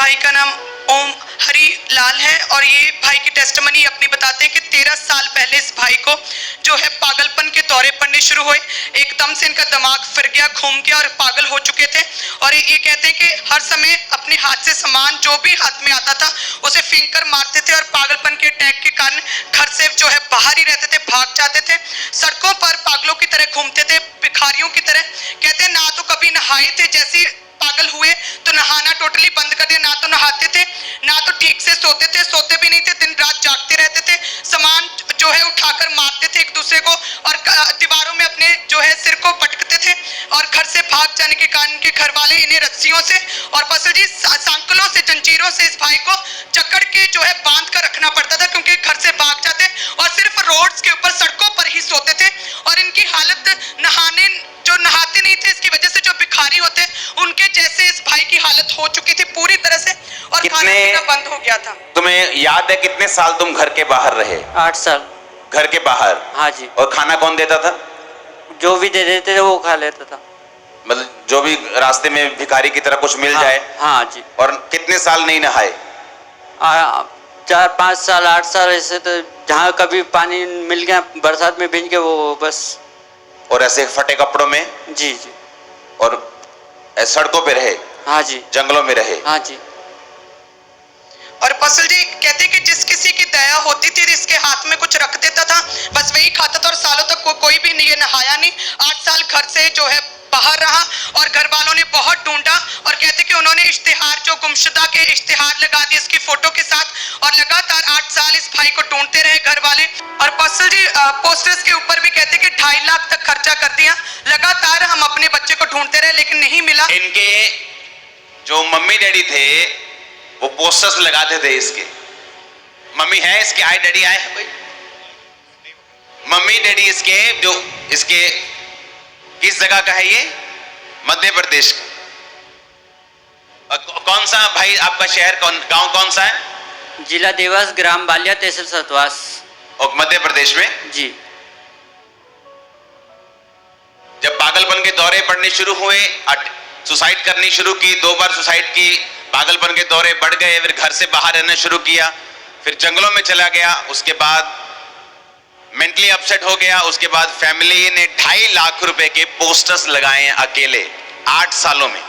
भाई का नाम ओम हरी लाल है और ये भाई की टेस्टमनी अपनी बताते हैं कि 13 साल पहले इस भाई को जो है पागलपन के दौरे पड़ने शुरू हुए। एकदम से इनका दिमाग फिर गया, घूम गया और पागल हो चुके थे। और ये कहते हैं कि हर समय अपने हाथ से सामान जो भी हाथ में आता था उसे फेंक कर मारते थे और पागलपन के अटैक के कारण घर से जो है बाहर ही रहते थे, भाग जाते थे। सड़कों पर पागलों की तरह घूमते थे, भिखारियों की तरह। कहते हैं ना तो कभी नहाए थे, जैसे पागल हुए तो नहाना टोटली बंद कर दिया। ना तो नहाते थे, ना तो ठीक से सोते थे, सोते भी नहीं थे, दिन रात जागते रहते थे। सामान जो है उठाकर मारते थे एक दूसरे को और दीवारों में अपने जो है सिर को पटकते थे। और घर से भाग जाने के कारण के घर वाले इन्हें रस्सियों से और पसल जी सांकलों से, जंजीरों से इस भाई को जकड़ के जो है बांध कर रखना पड़ता था, क्योंकि घर से भाग जाते और सिर्फ रोड्स के ऊपर, सड़कों पर ही सोते थे। और इनकी हालत नहाते नहीं थे, इसकी वजह से जो भिखारी होते उनके जैसे इस भाई की हालत हो चुकी थी पूरी तरह से और खाना पीना बंद हो गया था। तुम्हें याद है कितने साल तुम घर के बाहर रहे? 8 साल। घर के बाहर? हाँ जी। और खाना कौन देता था? जो भी दे देते थे वो खा लेता था। मतलब जो भी रास्ते में भिखारी की तरह कुछ मिल जाए? हाँ जी। और कितने साल नहीं नहाए? 4-5 साल 8 साल ऐसे तो जहाँ कभी पानी मिल गया बरसात में भींज के वो बस। और ऐसे फटे कपड़ों में? जी जी। और सड़कों पे रहे? हाँ जी। जंगलों में रहे? हाँ जी। और पसल जी कहते कि जिस किसी की दया होती थी इसके हाथ में कुछ रख देता था, बस वही खाता था। और सालों तक कोई भी नहीं नहाया नहीं। 8 साल घर से जो है बाहर रहा और घर वालों ने बहुत ढूंढा और कहते कि उन्होंने इश्तिहार, जो गुमशुदा के इश्तिहार लगा दिए इसकी फोटो के साथ। और लगातार 8 साल इस भाई को ढूंढते रहे घर वाले। और पसल जी पोस्टर्स के ऊपर भी कहते कि 2.5 लाख तक खर्चा कर दिया। लगातार हम अपने बच्चे को ढूंढते रहे लेकिन नहीं मिला। इनके जो मम्मी डैडी थे वो पोस्टर्स लगाते थे इसके। मम्मी है इसके? आए डैडी आए हैं कोई? मम्मी डैडी इसके जो इसके किस जगह का है ये? मध्य प्रदेश का। कौन सा भाई आपका शहर, गांव कौन सा है? जिला देवास, ग्राम बालिया, तहसील सतवास। और मध्य प्रदेश में? जी। जब पागलपन के दौरे पड़ने शुरू हुए, सुसाइड करनी शुरू की, 2 बार सुसाइड की, पागलपन के दौरे बढ़ गए, फिर घर से बाहर रहना शुरू किया, फिर जंगलों में चला गया, उसके बाद मेंटली अपसेट हो गया। उसके बाद फैमिली ने 2.5 लाख रुपए के पोस्टर्स लगाए हैं अकेले 8 सालों में।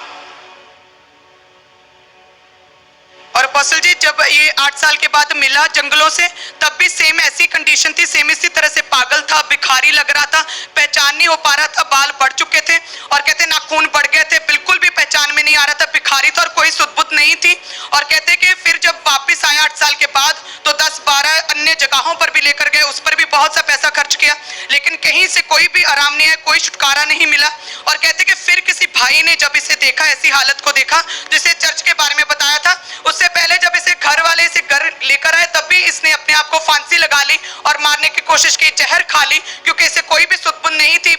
और पसल जी जब ये 8 साल के बाद मिला जंगलों से, तब भी सेम ऐसी कंडीशन थी, सेम इसी तरह से पागल था, भिखारी लग रहा था, पहचान नहीं हो पा रहा था, बाल बढ़ चुके थे और कहते नाखून बढ़ गए थे, बिल्कुल भी पहचान में नहीं आ रहा था, भिखारी था और कोई सुध-बुध नहीं थी। और कहते कि फिर जब वापस आया 8 साल के बाद तो 10-12 अन्य जगहों पर भी लेकर गए, उस पर भी बहुत सा पैसा खर्च किया, लेकिन कहीं से कोई भी आराम नहीं है, कोई छुटकारा नहीं मिला। और कहते कि फिर किसी भाई ने जब इसे देखा, ऐसी हालत को देखा, जिसे चर्च के बारे में बताया था, उससे पहले जब इसे घर वाले इसे घर लेकर आए तब भी इसने अपने आप को फांसी लगा ली और मारने की कोशिश की, जहर खा ली, क्योंकि इसे कोई भी सुध-बुध नहीं थी,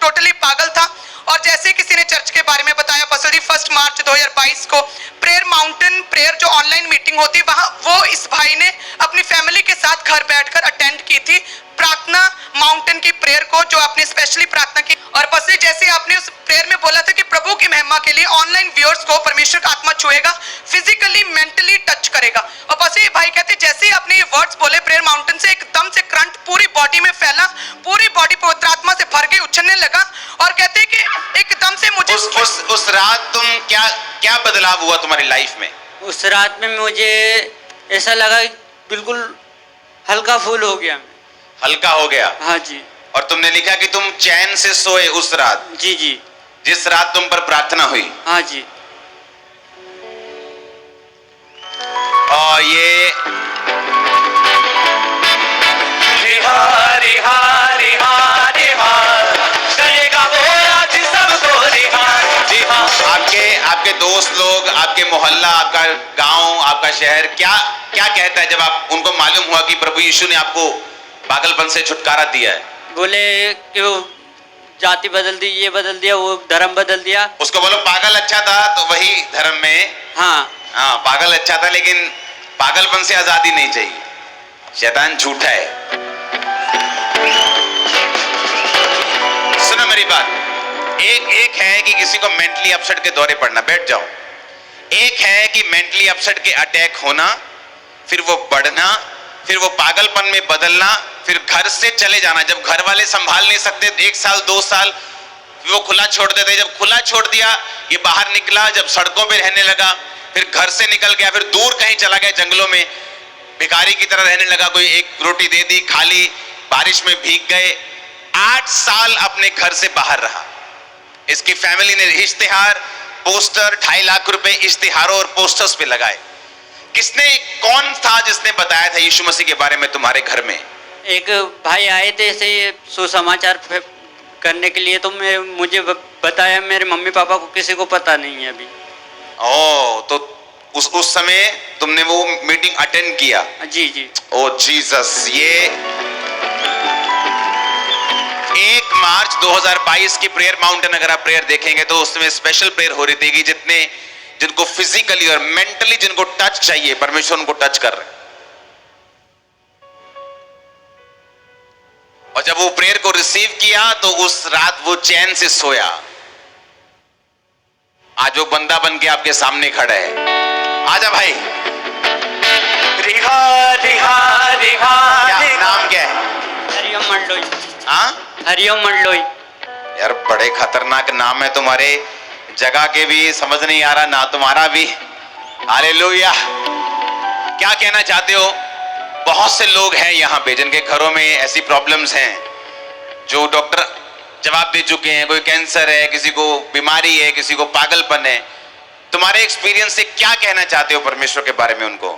टोटली पागल था। और जैसे किसी ने चर्च के बारे में बताया पसल जी, 1 मार्च 2022 को प्रेयर माउंटेन प्रेयर जो ऑनलाइन मीटिंग होती वहां वो इस भाई ने अपनी फैमिली के साथ घर बैठकर अटेंड की थी, प्रार्थना माउंटेन की प्रेयर को, जो आपने स्पेशली प्रार्थना की। और पसल जैसे आपने उस प्रेयर में बोला था कि प्रभु की महिमा के लिए ऑनलाइन व्यूअर्स को परमेश्वर का आत्मा छुएगा, फिजिकली मेंटली टच करेगा। और पसल भाई कहते जैसे ही आपने ये वर्ड्स बोले प्रेयर माउंटेन से, एकदम से करंट पूरी बॉडी में फैला, पूरी बॉडी पवित्र आत्मा से भर के उछलने लगा। और कहते कि एकदम से मुझे उस रात तुम क्या बदलाव हुआ तुम्हारी लाइफ में? उस रात में मुझे ऐसा लगा बिल्कुल हल्का फूल हो गया। हल्का हो गया? हाँ जी। और तुमने लिखा कि तुम चैन से सोए उस रात? जी जी। जिस रात तुम पर प्रार्थना हुई? हाँ जी। और ये आपके दोस्त लोग, आपके मोहल्ला, आपका गांव, आपका शहर क्या कहता है जब आप उनको मालूम हुआ कि प्रभु यीशु ने आपको पागलपन से छुटकारा दिया है? बोले कि वो जाति बदल दी, ये बदल दिया, वो धर्म बदल दिया। उसको बोलो पागल अच्छा था तो वही धर्म में। हाँ पागल अच्छा था, लेकिन पागलपन से आजादी नहीं चाहिए। शैतान झूठा है। सुनो मेरी बात, एक है कि किसी को मेंटली अपसेट के दौरे पड़ना, बैठ जाओ। एक है कि मेंटली अपसेट के अटैक होना, फिर वो बढ़ना, फिर वो पागलपन में बदलना, फिर घर से चले जाना। जब घर वाले संभाल नहीं सकते 1 साल 2 साल वो खुला छोड़ देते, जब खुला छोड़ दिया ये बाहर निकला, जब सड़कों पे रहने लगा, फिर घर से निकल गया, फिर दूर कहीं चला गया जंगलों में, भिखारी की तरह रहने लगा, कोई एक रोटी दे दी खा ली, बारिश में भीग गए। 8 साल अपने घर से बाहर रहा। इसकी फैमिली ने इश्तिहार, पोस्टर, 2.5 लाख रुपए इश्तिहारों और पोस्टर्स पे लगाए। कौन था जिसने बताया था यीशु मसीह के बारे में तुम्हारे घर में? एक भाई आए थे ऐसे सुसमाचार करने के लिए, तो मुझे बताया, मेरे मम्मी पापा को किसी को पता नहीं है अभी। तो उस समय तुमने वो मीटिंग अटेंड किया? जी जी। ओ जीसस। ये 1 मार्च 2022 की प्रेयर माउंटेन अगर आप प्रेयर देखेंगे तो उसमें स्पेशल प्रेयर हो रही थी कि जिनको फिजिकली और मेंटली जिनको टच चाहिए, परमेश्वर उनको टच कर रहे हैं। और जब वो प्रेयर को रिसीव किया तो उस रात वो चैन से सोया। आज वो बंदा बन के आपके सामने खड़ा है। आजा भाई। रिहा रिहा रिहा। नाम क्या है? हरिओम मंडलोई। हाँ, हरिओम मंडलोई। यार बड़े खतरनाक नाम है तुम्हारे, जगह के भी समझ नहीं आ रहा ना तुम्हारा भी। हालेलुया। क्या कहना चाहते हो? बहुत से लोग हैं यहाँ पे जिनके घरों में ऐसी प्रॉब्लम्स हैं जो डॉक्टर जवाब दे चुके हैं। कोई कैंसर है, किसी को बीमारी है, किसी को पागलपन है। तुम्हारे एक्सपीरियंस से क्या कहना चाहते हो परमेश्वर के बारे में उनको?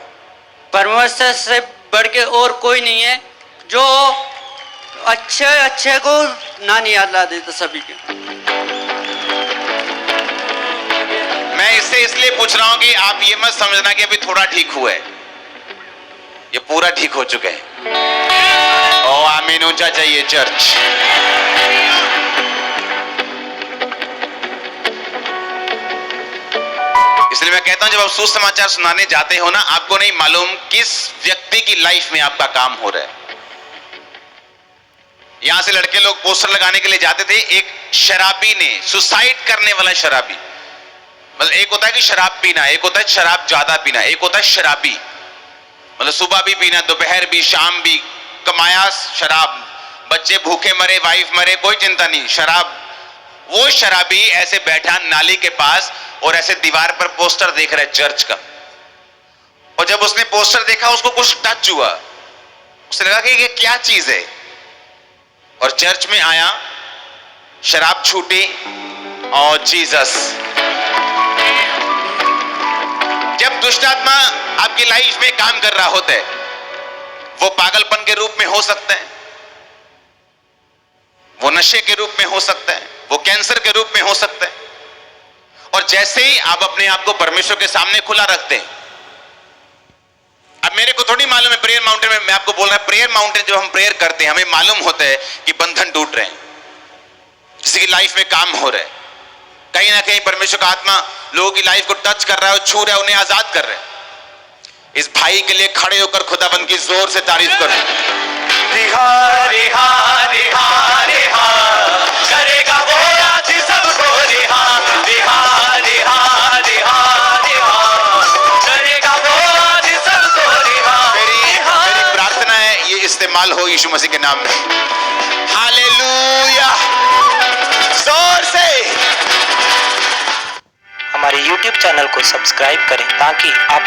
परमेश्वर से बढ़ के और कोई नहीं है जो अच्छे को ना नहीं याद ला देता सभी के। मैं इससे इसलिए पूछ रहा हूं कि आप ये मत समझना कि अभी थोड़ा ठीक हुआ है, ये पूरा ठीक हो चुके हैं। ओ आमीन ऊंचा चाहिए चर्च। इसलिए मैं कहता हूं जब आप सुसमाचार सुनाने जाते हो ना, आपको नहीं मालूम किस व्यक्ति की लाइफ में आपका काम हो रहा है। यहां से लड़के लोग पोस्टर लगाने के लिए जाते थे। एक शराबी ने, सुसाइड करने वाला शराबी, मतलब एक होता है कि शराब पीना, एक होता है शराब ज्यादा पीना, एक होता है शराबी, मतलब सुबह भी पीना, दोपहर भी, शाम भी, कमाया शराब, बच्चे भूखे मरे, वाइफ मरे, कोई चिंता नहीं, शराब। वो शराबी ऐसे बैठा नाली के पास और ऐसे दीवार पर पोस्टर देख रहा है चर्च का। और जब उसने पोस्टर देखा उसको कुछ टच हुआ, उसे लगा कि ये क्या चीज है, और चर्च में आया, शराब छूटी। और जीसस। जब दुष्ट आत्मा आपकी लाइफ में काम कर रहा होता है, वो पागलपन के रूप में हो सकता है, वो नशे के रूप में हो सकता है, वो कैंसर के रूप में हो सकता है। और जैसे ही आप अपने आप को परमेश्वर के सामने खुला रखते हैं, अब मेरे को थोड़ी मालूम है प्रेयर माउंटेन में, मैं आपको बोल रहा हूं प्रेयर माउंटेन जब हम प्रेयर करते हैं हमें मालूम होता है कि बंधन टूट रहे हैं, किसी की लाइफ में काम हो रहा है, कहीं ना कहीं परमेश्वर का आत्मा लोगों की लाइफ को टच कर रहा है और छू रहा है, उन्हें आजाद कर रहा है। इस भाई के लिए खड़े होकर खुदाबंद की जोर से तारीफ करो। रिहा रिहा रिहा रिहा करेगा वो आज सबको रिहा रिहा रिहा रिहा रिहा करेगा वो आज सबको रिहा। मेरी प्रार्थना है ये इस्तेमाल हो यीशु मसीह के नाम में। हालेलुया। जोर से हमारे YouTube चैनल को सब्सक्राइब करें ताकि आप